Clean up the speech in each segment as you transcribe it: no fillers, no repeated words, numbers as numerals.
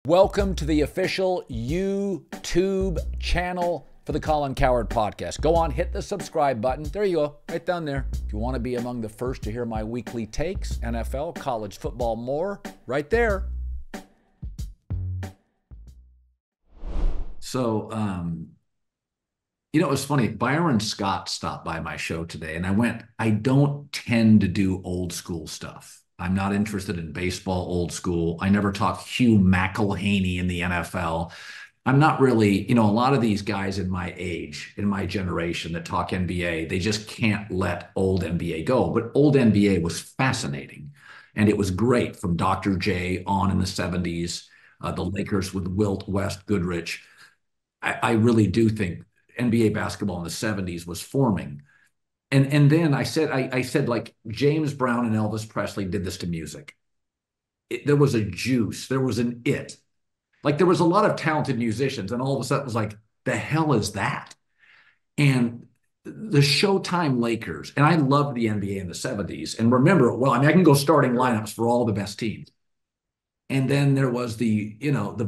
Welcome to the official YouTube channel for the Colin Cowherd podcast. Go on, hit the subscribe button. There you go, right down there. If you want to be among the first to hear my weekly takes, NFL, college football, more, right there. So, it was funny. Byron Scott stopped by my show today, and I don't tend to do old school stuff. I'm not interested in baseball old school. I never talked Hugh McElhaney in the NFL. I'm not really, a lot of these guys in my age, in my generation that talk NBA, they just can't let old NBA go. But old NBA was fascinating. And it was great from Dr. J on in the 70s, the Lakers with Wilt, West, Goodrich. I really do think NBA basketball in the 70s was forming. And then I said like James Brown and Elvis Presley did this to music. There was a juice, there was an it. Like there was a lot of talented musicians, and all of a sudden it was like, the hell is that? And the Showtime Lakers, and I loved the NBA in the 70s. And remember, I can go starting lineups for all the best teams. And then there was the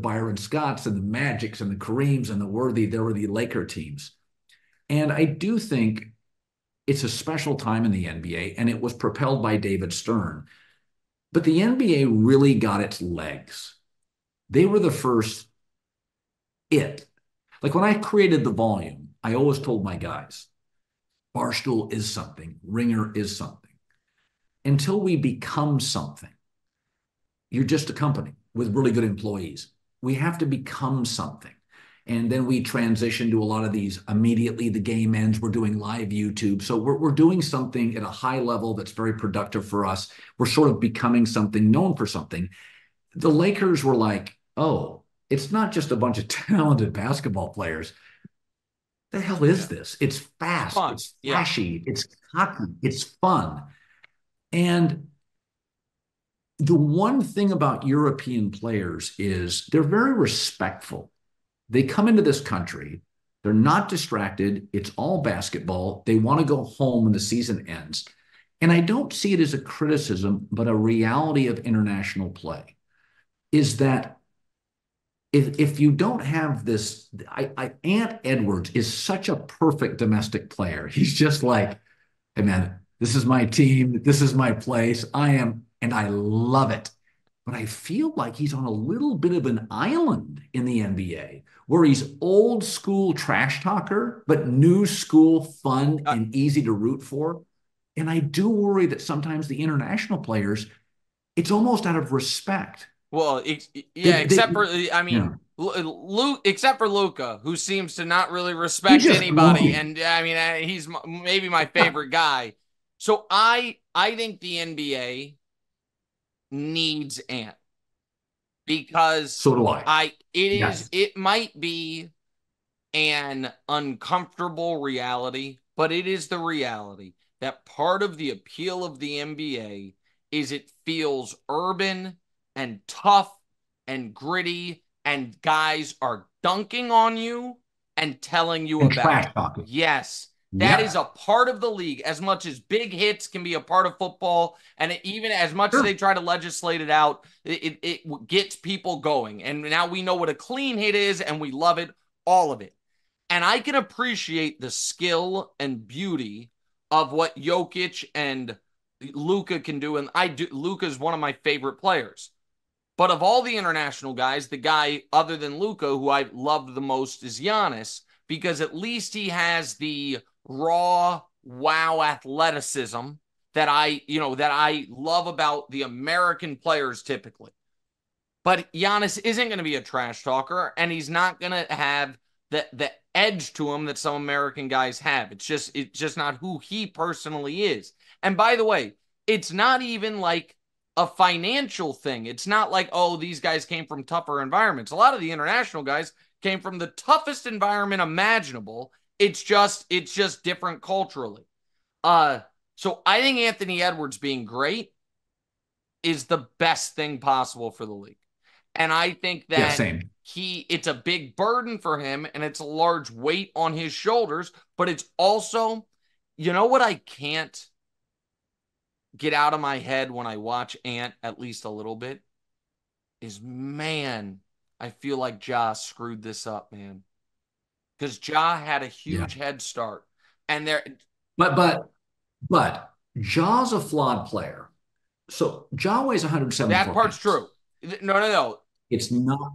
Byron Scotts and the Magics and the Kareems and there were the Laker teams. And I do think it's a special time in the NBA, and it was propelled by David Stern. But the NBA really got its legs. They were the first it. Like when I created the volume, I always told my guys, Barstool is something, Ringer is something. Until we become something, you're just a company with really good employees. We have to become something. And then we transition to a lot of these immediately. The game ends. We're doing live YouTube. So we're doing something at a high level that's very productive for us. We're sort of becoming something, known for something. The Lakers were like, oh, it's not just a bunch of talented basketball players. The hell is this? It's fast. It's flashy. It's cocky. It's fun. And the one thing about European players is they're very respectful. They come into this country, they're not distracted. It's all basketball. They want to go home when the season ends. And I don't see it as a criticism, but a reality of international play is that if you don't have this, Ant Edwards is such a perfect domestic player. He's just like, hey man, this is my team. This is my place. And I love it. But I feel like he's on a little bit of an island in the NBA where he's old school trash talker, but new school fun and easy to root for. And I do worry that sometimes the international players, it's almost out of respect. Well, except for Luka, who seems to not really respect anybody. And I mean, he's maybe my favorite guy. So I think the NBA needs Ant, because so do I. It might be an uncomfortable reality, but it is the reality that part of the appeal of the NBA is it feels urban and tough and gritty, and guys are dunking on you and telling you and about trash talking. Yes. That is a part of the league, as much as big hits can be a part of football. And even as much as they try to legislate it out, it gets people going. And now we know what a clean hit is, and we love it, all of it. And I can appreciate the skill and beauty of what Jokic and Luka can do. And Luka is one of my favorite players. But of all the international guys, the guy other than Luka who I loved the most is Giannis, because at least he has the raw wow athleticism that I love about the American players typically. But Giannis isn't going to be a trash talker, and he's not going to have the edge to him that some American guys have. It's just not who he personally is. And by the way, it's not even like a financial thing. It's not like, oh, these guys came from tougher environments. A lot of the international guys came from the toughest environment imaginable. It's just different culturally. So I think Anthony Edwards being great is the best thing possible for the league. And I think that it's a big burden for him, and it's a large weight on his shoulders, but it's also, you know what I can't get out of my head when I watch Ant at least a little bit is, man, I feel like Ja screwed this up, man. Because Ja had a Yeah. huge head start. And there But but but Ja's a flawed player. So Ja weighs that 174 part's pounds. true. No, no, no. It's not,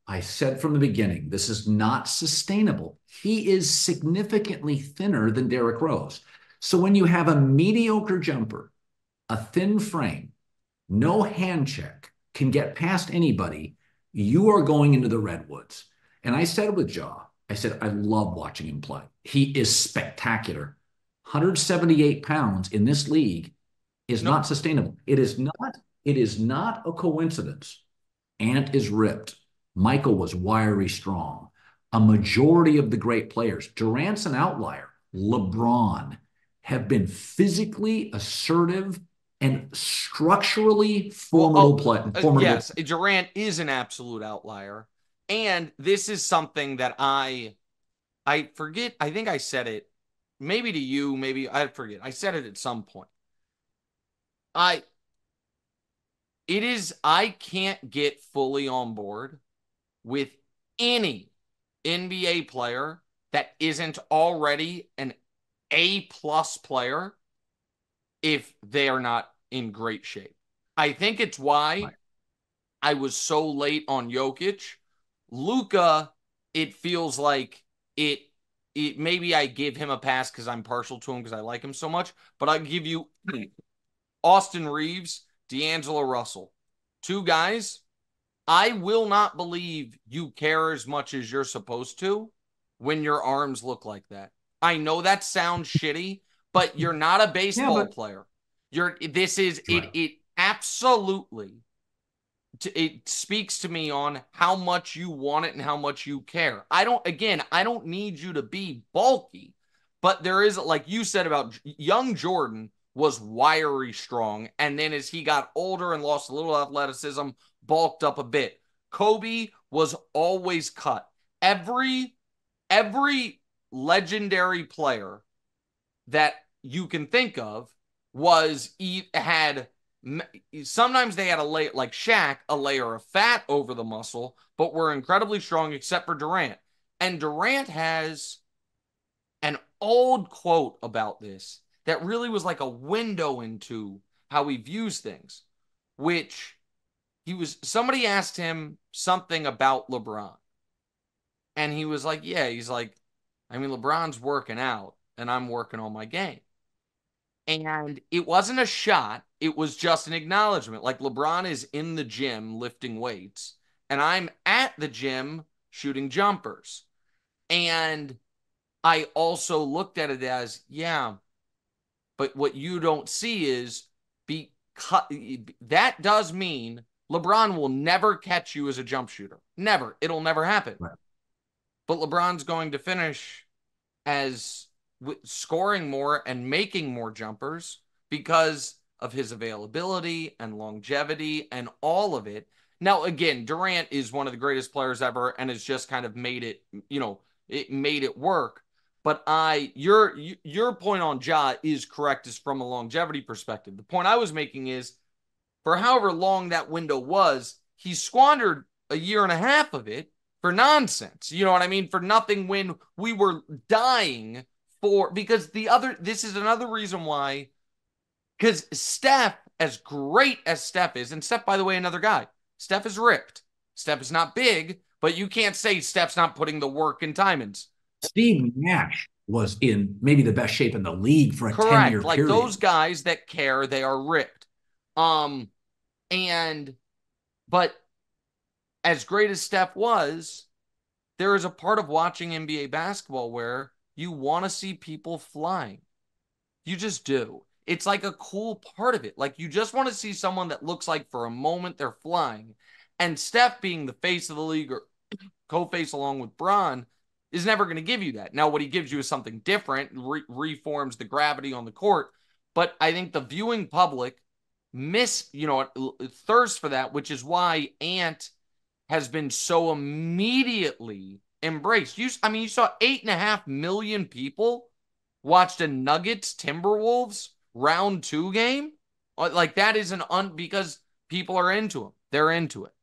I said from the beginning, this is not sustainable. He is significantly thinner than Derrick Rose. So when you have a mediocre jumper, a thin frame, no hand check, can get past anybody, you are going into the redwoods. And I said with Ja, I said, I love watching him play. He is spectacular. 178 pounds in this league is No. not sustainable. It is not a coincidence. Ant is ripped. Michael was wiry strong. A majority of the great players, Durant's an outlier. LeBron have been physically assertive and structurally Well, formidable. yes, Durant is an absolute outlier. And this is something that I forget. I think I said it maybe to you, maybe I forget. I said it at some point. I I can't get fully on board with any NBA player that isn't already an A plus player if they are not in great shape. I think it's why Right. I was so late on Jokic. Luka, it feels like it maybe I give him a pass because I'm partial to him because I like him so much, but I give you Austin Reeves, D'Angelo Russell. Two guys, I will not believe you care as much as you're supposed to when your arms look like that. I know that sounds shitty, but you're not a Yeah, baseball but player. You're this is right. it absolutely it speaks to me on how much you want it and how much you care. I don't need you to be bulky, but there is, like you said about young Jordan was wiry strong. And then as he got older and lost a little athleticism, bulked up a bit. Kobe was always cut. Every legendary player that you can think of was had sometimes they had a layer like Shaq, a layer of fat over the muscle, but were incredibly strong except for Durant. And Durant has an old quote about this that really was like a window into how he views things, which he was somebody asked him something about LeBron. And he was like, yeah, he's like, I mean, LeBron's working out and I'm working on my game. And it wasn't a shot, it was just an acknowledgement. Like LeBron is in the gym lifting weights, and I'm at the gym shooting jumpers. And I also looked at it as, yeah, but what you don't see is because that does mean LeBron will never catch you as a jump shooter. Never. It'll never happen. Right. But LeBron's going to finish as scoring more and making more jumpers because of his availability and longevity and all of it. Now, again, Durant is one of the greatest players ever and has just kind of made it, it made it work. But your point on Ja is correct, is from a longevity perspective. The point I was making is for however long that window was, he squandered a year and a half of it for nonsense. You know what I mean? For nothing when we were dying for, because this is another reason why, because Steph, as great as Steph is, and Steph, by the way, another guy, Steph is ripped. Steph is not big, but you can't say Steph's not putting the work and time in. Steve Nash was in maybe the best shape in the league for a 10-year Correct. Like those period. guys that care, they are ripped. Um, and, but as great as Steph was, there is a part of watching NBA basketball where you want to see people flying. You just do. It's like a cool part of it. Like you just want to see someone that looks like for a moment they're flying. And Steph being the face of the league or co-face along with Bron is never going to give you that. Now, what he gives you is something different, reforms the gravity on the court. But I think the viewing public thirst for that, which is why Ant has been so immediately embraced. You saw 8.5 million people watched a Nuggets Timberwolves round 2 game. Like that is because people are into him. They're into it.